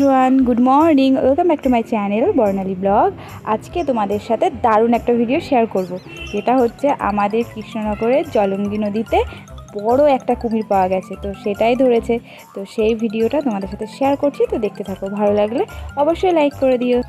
Everyone, good morning. Welcome back to my channel Barnali blog. আজকে তোমাদের সাথে দারুণ একটা ভিডিও শেয়ার করব, যেটা হচ্ছে আমাদের কৃষ্ণনগরের জলঙ্গি নদীতে বড় একটা কুমির পাওয়া গেছে। তো সেটাই ধরেছে, তো সেই ভিডিওটা তোমাদের সাথে শেয়ার করছি। তো দেখতে থাকো, ভালো লাগলে অবশ্যই লাইক করে দিও।